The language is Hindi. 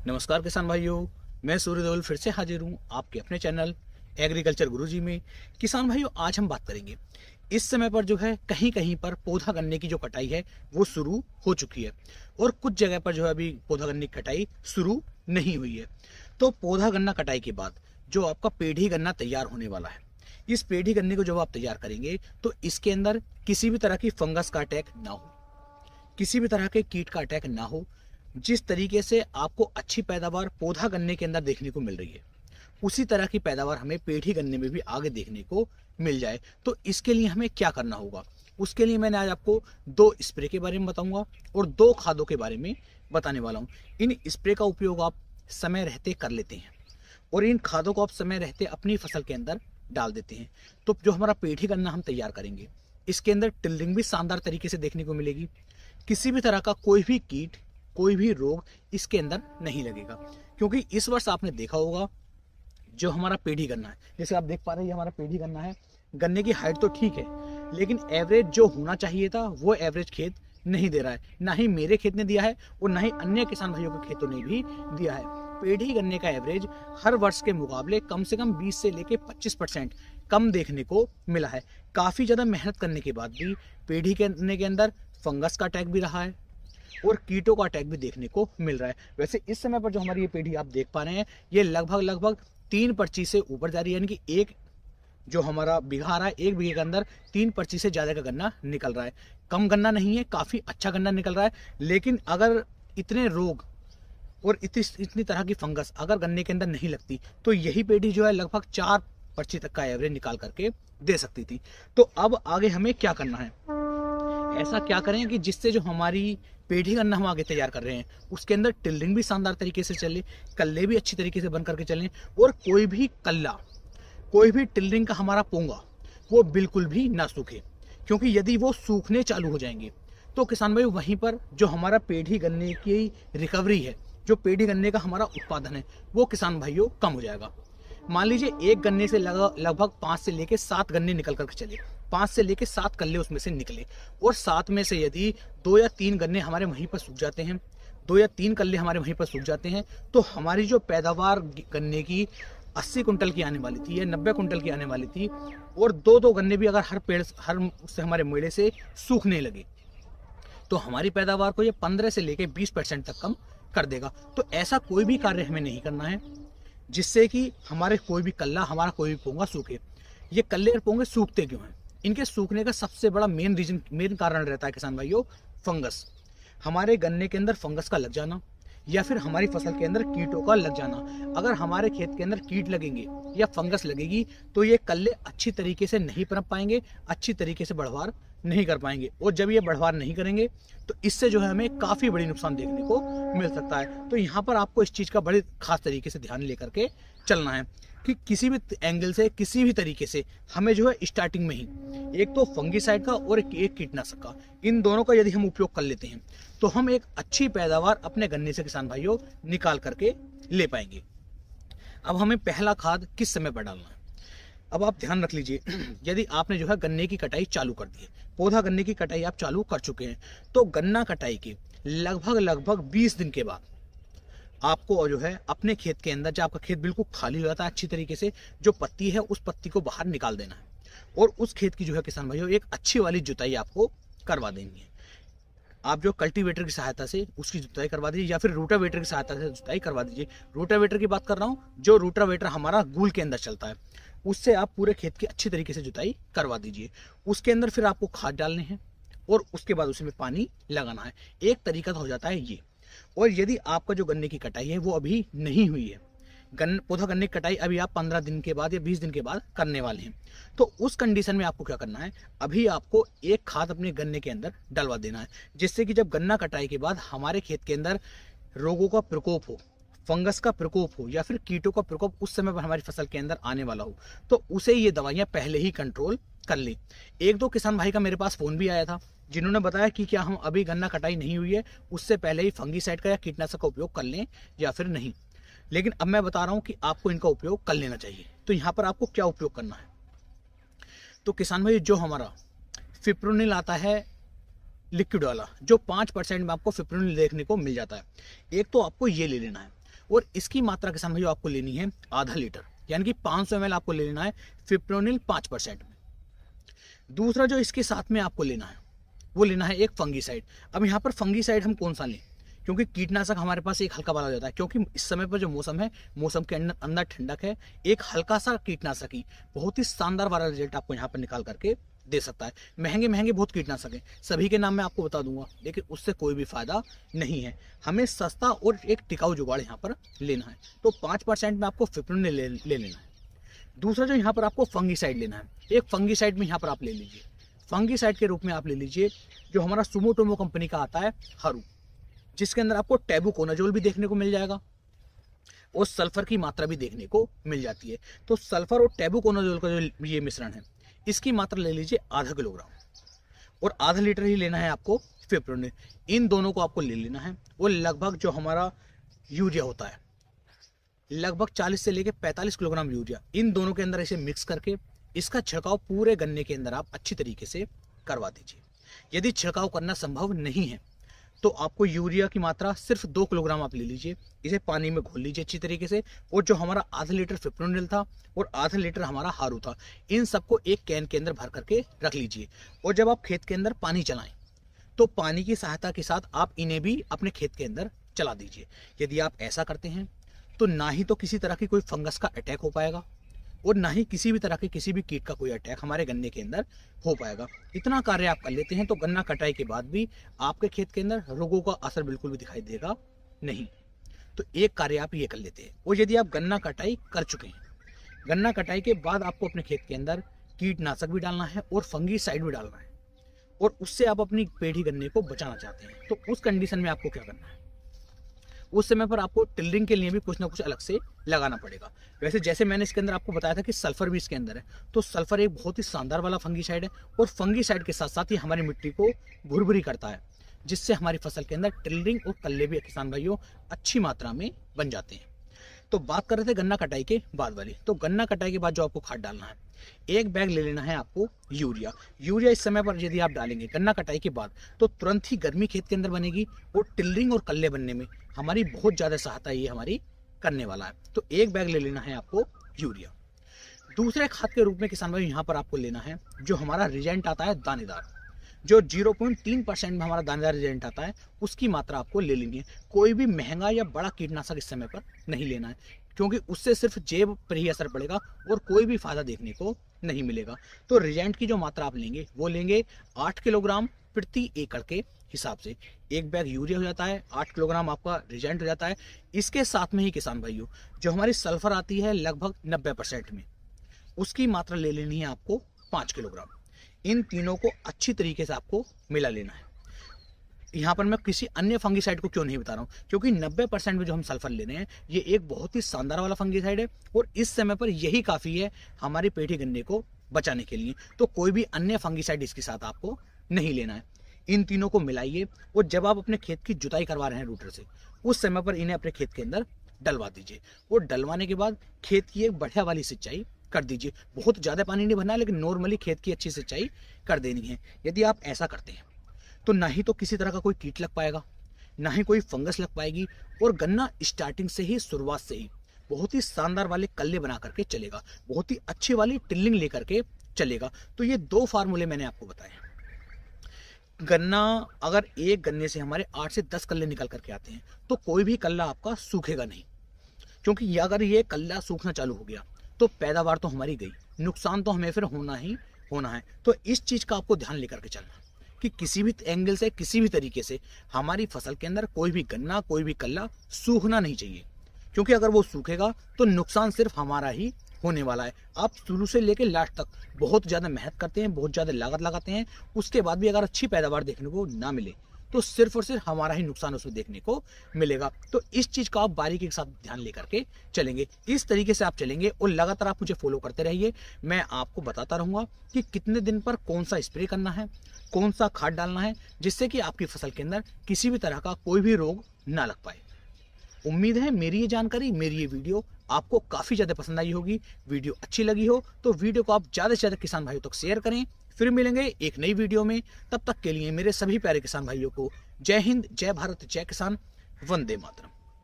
नमस्कार किसान भाइयों, मैं सूर्य देओल फिर से हाजिर हूँ आपके अपने चैनल एग्रीकल्चर गुरुजी में। किसान भाइयों, आज हम बात करेंगे इस समय पर जो है कहीं कहीं पर पौधा गन्ने की जो कटाई है वो शुरू हो चुकी है और कुछ जगह पर जो है अभी पौधा गन्ने की कटाई शुरू नहीं हुई है। तो पौधा गन्ना कटाई के बाद जो आपका पेढ़ी गन्ना तैयार होने वाला है, इस पेढ़ी गन्ने को जब आप तैयार करेंगे तो इसके अंदर किसी भी तरह की फंगस का अटैक ना हो, किसी भी तरह के कीट का अटैक ना हो। जिस तरीके से आपको अच्छी पैदावार पौधा गन्ने के अंदर देखने को मिल रही है, उसी तरह की पैदावार हमें पेढ़ी गन्ने में भी आगे देखने को मिल जाए। तो इसके लिए हमें क्या करना होगा, उसके लिए मैंने आज आपको 2 स्प्रे के बारे में बताऊंगा और 2 खादों के बारे में बताने वाला हूं। इन स्प्रे का उपयोग आप समय रहते कर लेते हैं और इन खादों को आप समय रहते अपनी फसल के अंदर डाल देते हैं। तो जो हमारा पेढ़ी गन्ना हम तैयार करेंगे, इसके अंदर टिल्डिंग भी शानदार तरीके से देखने को मिलेगी। किसी भी तरह का कोई भी कीट, कोई भी रोग इसके अंदर नहीं लगेगा। क्योंकि इस वर्ष आपने देखा होगा जो हमारा पेढ़ी गन्ना है, जैसे आप देख पा रहे हैं, ये हमारा पेढ़ी गन्ना है। गन्ने की हाइट तो ठीक है, लेकिन एवरेज जो होना चाहिए था वो एवरेज खेत नहीं दे रहा है। ना ही मेरे खेत ने दिया है और ना ही अन्य किसान भाइयों के खेतों ने भी दिया है। पेढ़ी गन्ने का एवरेज हर वर्ष के मुकाबले कम से कम 20 से लेके 25% कम देखने को मिला है। काफी ज्यादा मेहनत करने के बाद भी पेढ़ी गन्ने के अंदर फंगस का अटैक भी रहा है और कीटों का अटैक भी देखने को मिल रहा है। वैसे इस समय पर जो हमारी ये पेढ़ी आप देख पा रहे हैं, ये लगभग 3 पर्ची से ऊपर जा रही है। यानी कि एक जो हमारा बीघा आ रहा है, 1 बीघे के अंदर 3 पर्ची से ज्यादा का गन्ना निकल रहा है। कम गन्ना नहीं है, काफी अच्छा गन्ना निकल रहा है। लेकिन अगर इतने रोग और इतनी तरह की फंगस अगर गन्ने के अंदर नहीं लगती तो यही पेढ़ी जो है लगभग 4 पर्ची तक का एवरेज निकाल करके दे सकती थी। तो अब आगे हमें क्या करना है, ऐसा क्या करें कि जिससे जो हमारी पेढ़ी गन्ना हम आगे तैयार कर रहे हैं उसके अंदर टिल्डिंग भी शानदार तरीके से चले, कल्ले भी अच्छी तरीके से बन करके चलें और कोई भी कल्ला, कोई भी टिल्डिंग का हमारा पोंगा वो बिल्कुल भी ना सूखे। क्योंकि यदि वो सूखने चालू हो जाएंगे तो किसान भाई वहीं पर जो हमारा पेढ़ी गन्ने की रिकवरी है, जो पेढ़ी गन्ने का हमारा उत्पादन है, वो किसान भाइयों कम हो जाएगा। मान लीजिए एक गन्ने से लगभग 5 से लेके 7 गन्ने निकल करके चले, 5 से लेके 7 कल्ले उसमें से निकले और 7 में से यदि 2 या 3 गन्ने हमारे वहीं पर सूख जाते हैं, 2 या 3 कल्ले हमारे वहीं पर सूख जाते हैं, तो हमारी जो पैदावार गन्ने की 80 कुंटल की आने वाली थी या 90 कुंटल की आने वाली थी और 2-2 गन्ने भी अगर हर उससे हमारे मेड़े से सूखने लगे तो हमारी पैदावार को ये 15 से लेके 20% तक कम कर देगा। तो ऐसा कोई भी कार्य हमें नहीं करना है जिससे कि हमारे कोई भी कल्ला, हमारा कोई भी पोंगा सूखे। ये कल्ले और पोंगे सूखते क्यों हैं? इनके सूखने का सबसे बड़ा मेन कारण रहता है किसान भाइयों फंगस। हमारे गन्ने के अंदर फंगस का लग जाना या फिर हमारी फसल के अंदर कीटों का लग जाना। अगर हमारे खेत के अंदर कीट लगेंगे या फंगस लगेगी तो ये कल्ले अच्छी तरीके से नहीं पनप पाएंगे, अच्छी तरीके से बढ़वार नहीं कर पाएंगे और जब ये बढ़वार नहीं करेंगे तो इससे जो है हमें काफी बड़ी नुकसान देखने को मिल सकता है। तो यहाँ पर आपको इस चीज का बड़े खास तरीके से ध्यान लेकर के चलना है कि किसी भी एंगल से, किसी भी तरीके से हमें जो है स्टार्टिंग में ही एक तो फंगीसाइड का और एक कीटनाशक का, इन दोनों का यदि हम उपयोग कर लेते हैं तो हम एक अच्छी पैदावार अपने गन्ने से किसान भाइयों निकाल करके ले पाएंगे। अब हमें पहला खाद किस समय पर डालना है, अब आप ध्यान रख लीजिए। यदि आपने जो है गन्ने की कटाई चालू कर दी है, पौधा गन्ने की कटाई आप चालू कर चुके हैं, तो गन्ना कटाई के लगभग 20 दिन के बाद आपको जो है अपने खेत के अंदर, जब आपका खेत बिल्कुल खाली हो जाता है अच्छी तरीके से, जो पत्ती है उस पत्ती को बाहर निकाल देना है और उस खेत की जो है किसान भाइयों एक अच्छी वाली जुताई आपको करवा देनी है। आप जो कल्टीवेटर की सहायता से उसकी जुताई करवा दीजिए या फिर रूटावेटर की सहायता से जुताई करवा दीजिए। रूटावेटर की बात कर रहा हूँ, जो रूटावेटर हमारा गूल के अंदर चलता है, उससे आप पूरे खेत की अच्छी तरीके से जुताई करवा दीजिए। उसके अंदर फिर आपको खाद डालने हैं और उसके बाद उसमें पानी लगाना है। एक तरीका तो हो जाता है ये। और यदि आपका जो गन्ने की कटाई है वो अभी नहीं हुई है, पौधा गन्ने की कटाई अभी आप 15 दिन के बाद या 20 दिन के बाद करने वाले हैं, तो उस कंडीशन में आपको क्या करना है, अभी आपको एक खाद अपने गन्ने के अंदर डलवा देना है, जिससे कि जब गन्ना कटाई के बाद हमारे खेत के अंदर रोगों का प्रकोप हो, फंगस का प्रकोप हो या फिर कीटों का प्रकोप उस समय पर हमारी फसल के अंदर आने वाला हो, तो उसे ये दवाइयां पहले ही कंट्रोल कर ली। 1-2 किसान भाई का मेरे पास फोन भी आया था जिन्होंने बताया कि क्या हम अभी गन्ना कटाई नहीं हुई है उससे पहले ही फंगीसाइड का या कीटनाशक का उपयोग कर लें या फिर नहीं। लेकिन अब मैं बता रहा हूं कि आपको इनका उपयोग कर लेना चाहिए। तो यहाँ पर आपको क्या उपयोग करना है, तो किसान भाई जो हमारा फिप्रोनिल आता है लिक्विड वाला, जो 5% में आपको फिप्रोनिल देखने को मिल जाता है, एक तो आपको ये ले लेना है। और इसकी मात्रा किसान भाइयों आपको लेनी है आधा लीटर, यानी कि 500 ml आपको ले लेना है फिप्रोनिल 5% में। दूसरा जो इसके साथ में आपको लेना है वो लेना है एक फंगीसाइड। अब यहाँ पर फंगीसाइड हम कौन सा लें, क्योंकि कीटनाशक हमारे पास एक हल्का वाला हो जाता है, क्योंकि इस समय पर जो मौसम है, मौसम के अंदर ठंडक है, एक हल्का सा कीटनाशक ही बहुत ही शानदार वाला रिजल्ट आपको यहाँ पर निकाल करके दे सकता है। महंगे महंगे बहुत कीटनाशक हैं, सभी के नाम मैं आपको बता दूंगा, लेकिन उससे कोई भी फायदा नहीं है। हमें सस्ता और एक टिकाऊ जुगाड़ यहाँ पर लेना है, तो 5% में आपको फिप्रोनिल ले लेना है। दूसरा जो यहाँ पर आपको फंगीसाइड लेना है, एक फंगीसाइड में यहाँ पर आप ले लीजिए, फंगीसाइड के रूप में आप ले लीजिए जो हमारा सुमोटोमो कंपनी का आता है हारू, जिसके अंदर आपको टेबुकोनाजोल भी देखने को मिल जाएगा और सल्फर की मात्रा भी देखने को मिल जाती है। तो सल्फर और टेबुकोनाजोल का जो ये मिश्रण है, इसकी मात्रा ले लीजिए आधा किलोग्राम और आधा लीटर ही लेना है आपको फिप्रोनिल। इन दोनों को आपको ले लेना है और लगभग जो हमारा यूरिया होता है, लगभग 40 से लेकर 45 किलोग्राम यूरिया, इन दोनों के अंदर इसे मिक्स करके इसका छिड़काव पूरे गन्ने के अंदर आप अच्छी तरीके से करवा दीजिए। यदि छिड़काव करना संभव नहीं है तो आपको यूरिया की मात्रा सिर्फ 2 किलोग्राम आप ले लीजिए, इसे पानी में घोल लीजिए अच्छी तरीके से, और जो हमारा आधा लीटर फिप्रोनिल था और आधा लीटर हमारा हारू था, इन सबको एक कैन के अंदर भर करके रख लीजिए। और जब आप खेत के अंदर पानी चलाएं तो पानी की सहायता के साथ आप इन्हें भी अपने खेत के अंदर चला दीजिए। यदि आप ऐसा करते हैं तो ना ही तो किसी तरह की कोई फंगस का अटैक हो पाएगा और ना ही किसी भी तरह के किसी भी कीट का कोई अटैक हमारे गन्ने के अंदर हो पाएगा। इतना कार्य आप कर लेते हैं तो गन्ना कटाई के बाद भी आपके खेत के अंदर रोगों का असर बिल्कुल भी दिखाई देगा नहीं। तो एक कार्य आप ये कर लेते हैं। और यदि आप गन्ना कटाई कर चुके हैं, गन्ना कटाई के बाद आपको अपने खेत के अंदर कीटनाशक भी डालना है और फंगीसाइड भी डालना है, और उससे आप अपनी पेढ़ी गन्ने को बचाना चाहते हैं, तो उस कंडीशन में आपको क्या करना है, उस समय पर आपको टिलरिंग के लिए भी कुछ ना कुछ अलग से लगाना पड़ेगा। वैसे जैसे मैंने इसके अंदर आपको बताया था कि सल्फर भी इसके अंदर है, तो सल्फर एक बहुत ही शानदार वाला फंगीसाइड है और फंगीसाइड के साथ साथ ही हमारी मिट्टी को भुरभुरी करता है, जिससे हमारी फसल के अंदर टिलरिंग और कल्ले भी किसान भाइयों अच्छी मात्रा में बन जाते हैं। तो बात कर रहे थे गन्ना कटाई के बाद वाली, तो गन्ना कटाई के बाद जो आपको खाद डालना है, एक बैग ले लेना है आपको यूरिया। यूरिया इस समय पर यदि आप डालेंगे गन्ना कटाई के बाद तो तुरंत ही गर्मी खेत के अंदर बनेगी और टिलरिंग और कल्ले बनने में हमारी बहुत ज्यादा सहायता ये हमारी करने वाला है। तो एक बैग ले लेना है आपको यूरिया। दूसरे खाद के रूप में किसान भाई यहाँ पर आपको लेना है जो हमारा रिजेंट आता है दानेदार, जो 0.3% में हमारा दानेदार रिजेंट आता है, उसकी मात्रा आपको ले लेनी है। कोई भी महंगा या बड़ा कीटनाशक इस समय पर नहीं लेना है, क्योंकि उससे सिर्फ जेब पर ही असर पड़ेगा और कोई भी फायदा देखने को नहीं मिलेगा। तो रिजेंट की जो मात्रा आप लेंगे वो लेंगे 8 किलोग्राम प्रति एकड़ के हिसाब से। एक बैग यूरिया हो जाता है, 8 किलोग्राम आपका रिजेंट हो जाता है। इसके साथ में ही किसान भाइयों जो हमारी सल्फर आती है लगभग 90% में, उसकी मात्रा ले लेनी है आपको 5 किलोग्राम। इन तीनों को अच्छी तरीके से आपको मिला लेना है। यहाँ पर मैं किसी अन्य फंगीसाइड को क्यों नहीं बता रहा हूँ, क्योंकि 90% में जो हम सल्फर ले रहे हैं ये एक बहुत ही शानदार वाला फंगीसाइड है और इस समय पर यही काफ़ी है हमारी पेठी गन्ने को बचाने के लिए। तो कोई भी अन्य फंगीसाइड इसके साथ आपको नहीं लेना है। इन तीनों को मिलाइए और जब आप अपने खेत की जुताई करवा रहे हैं रूटर से, उस समय पर इन्हें अपने खेत के अंदर डलवा दीजिए और डलवाने के बाद खेत की एक बढ़िया वाली सिंचाई कर दीजिए। बहुत ज़्यादा पानी नहीं भरना है, लेकिन नॉर्मली खेत की अच्छी सिंचाई कर देनी है। यदि आप ऐसा करते हैं तो ना ही तो किसी तरह का कोई कीट लग पाएगा, ना ही कोई फंगस लग पाएगी, और गन्ना स्टार्टिंग से ही, शुरुआत से ही बहुत ही शानदार वाले कल्ले बना करके चलेगा, बहुत ही अच्छी वाली टिल्लिंग लेकर के चलेगा। तो ये 2 फार्मूले मैंने आपको बताए। गन्ना अगर एक गन्ने से हमारे 8 से 10 कल्ले निकल करके आते हैं तो कोई भी कल्ला आपका सूखेगा नहीं, क्योंकि अगर ये कल्ला सूखना चालू हो गया तो पैदावार तो हमारी गई, नुकसान तो हमें फिर होना ही होना है। तो इस चीज का आपको ध्यान लेकर के चलना कि किसी भी एंगल से, किसी भी तरीके से हमारी फसल के अंदर कोई भी गन्ना, कोई भी कल्ला सूखना नहीं चाहिए, क्योंकि अगर वो सूखेगा तो नुकसान सिर्फ हमारा ही होने वाला है। आप शुरू से लेकर लास्ट तक बहुत ज़्यादा मेहनत करते हैं, बहुत ज़्यादा लागत लगाते हैं, उसके बाद भी अगर अच्छी पैदावार देखने को ना मिले तो सिर्फ और सिर्फ हमारा ही नुकसान उसमें देखने को मिलेगा। तो इस चीज़ का आप बारीकी के साथ ध्यान लेकर के चलेंगे, इस तरीके से आप चलेंगे और लगातार आप मुझे फॉलो करते रहिए। मैं आपको बताता रहूँगा कि कितने दिन पर कौन सा स्प्रे करना है, कौन सा खाद डालना है, जिससे कि आपकी फसल के अंदर किसी भी तरह का कोई भी रोग ना लग पाए। उम्मीद है मेरी ये जानकारी, मेरी ये वीडियो आपको काफ़ी ज़्यादा पसंद आई होगी। वीडियो अच्छी लगी हो तो वीडियो को आप ज़्यादा से ज़्यादा किसान भाइयों तक शेयर करें। फिर मिलेंगे एक नई वीडियो में, तब तक के लिए मेरे सभी प्यारे किसान भाइयों को जय हिंद, जय भारत, जय किसान, वंदे मातरम।